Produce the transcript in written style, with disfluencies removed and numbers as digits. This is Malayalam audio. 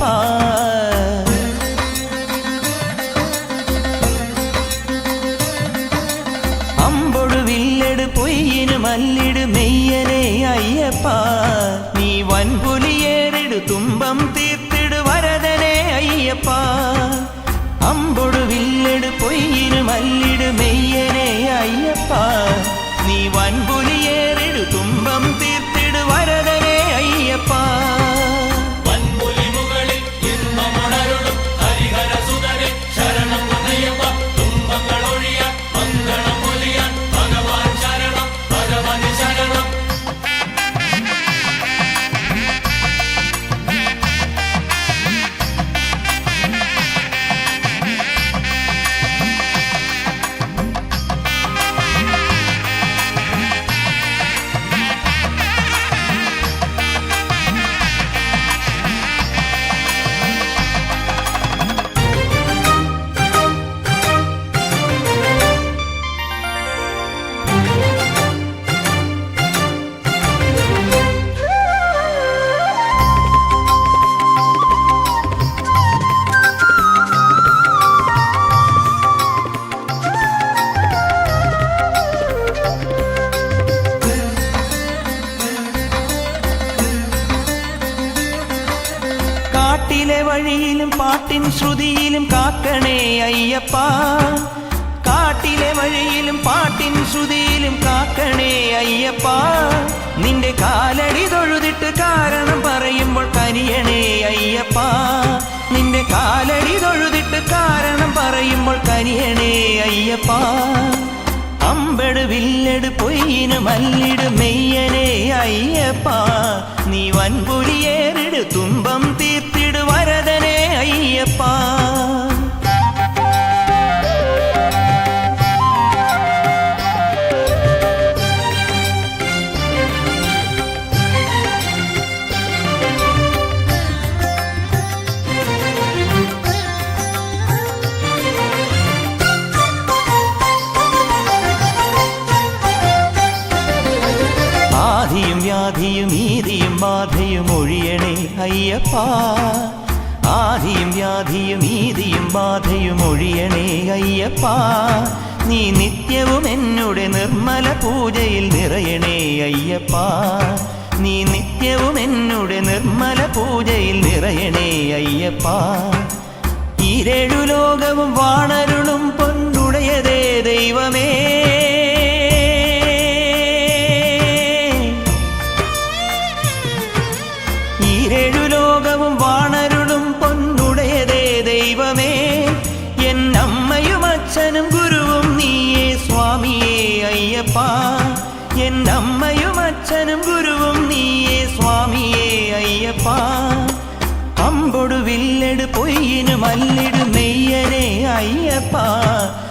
അയ്യപ്പ. അമ്പൊടു വില്ലെടു പൊയ്യിനു മല്ലിടു മെയ്യനെ അയ്യപ്പ. നീ വൻപുലിയേറിടു തുമ്പം തീർത്തിടു വരദനെ അയ്യപ്പ. അമ്പൊടു വില്ലെടു പൊയ്യിനു മല്ലിടു മെയ്യനെ അയ്യപ്പ. നീ വൻപുലിയേറിടു തുമ്പം തീർത്തിടു വരദനെ അയ്യപ്പ. കാട്ടിലെ വഴിയിലും പാട്ടിൻ ശ്രുതിയിലും കാക്കണേ അയ്യപ്പ. കാട്ടിലെ വഴിയിലും പാട്ടിൻ ശ്രുതിയിലും കാക്കണേ അയ്യപ്പ. നിന്റെ കാലടി തൊഴുതിട്ട് കാരണം പറയുമ്പോൾ കനിയണേ അയ്യപ്പ. നിന്റെ കാലടി തൊഴുതിട്ട് കാരണം പറയുമ്പോൾ കനിയണേ അയ്യപ്പ. അമ്പെടു വില്ലെടു പൊയ്യിനു മല്ലിടു മെയ്യനെ അയ്യപ്പ. നീ വൻപുലിയേറിടു തുമ്പം തീർത്തിടു വരദനെ അയ്യപ്പ. ആദിയും വ്യാധിയും ഈതിയും ബാധയും ഒഴിയണേ അയ്യപ്പ. ആദിയും വ്യാധിയും ഈതിയും ബാധയും ഒഴിയണേ അയ്യപ്പ. നീ നിത്യവും എന്നോട് നിർമ്മല പൂജയിൽ നിറയണേ അയ്യപ്പ. നീ നിത്യവും എന്നോട് നിർമ്മല പൂജയിൽ നിറയണേ അയ്യപ്പ. ഈരേഴു ലോകവും വാണരുളും പൊന്നുടയതേ ദൈവമേ. ഈരേഴു ലോകവും വാണരുളും പൊന്നുടയതേ ദൈവമേ. എന്നമ്മയും അച്ഛനും ഗുരുവും നീയേ സ്വാമിയേ അയ്യപ്പ. എന്നമ്മയും അച്ഛനും ഗുരുവും നീയേ സ്വാമിയേ അയ്യപ്പ. അമ്പൊടു വില്ലെടു പൊയ്യിനു മല്ലിടു മെയ്യനെ അയ്യപ്പ.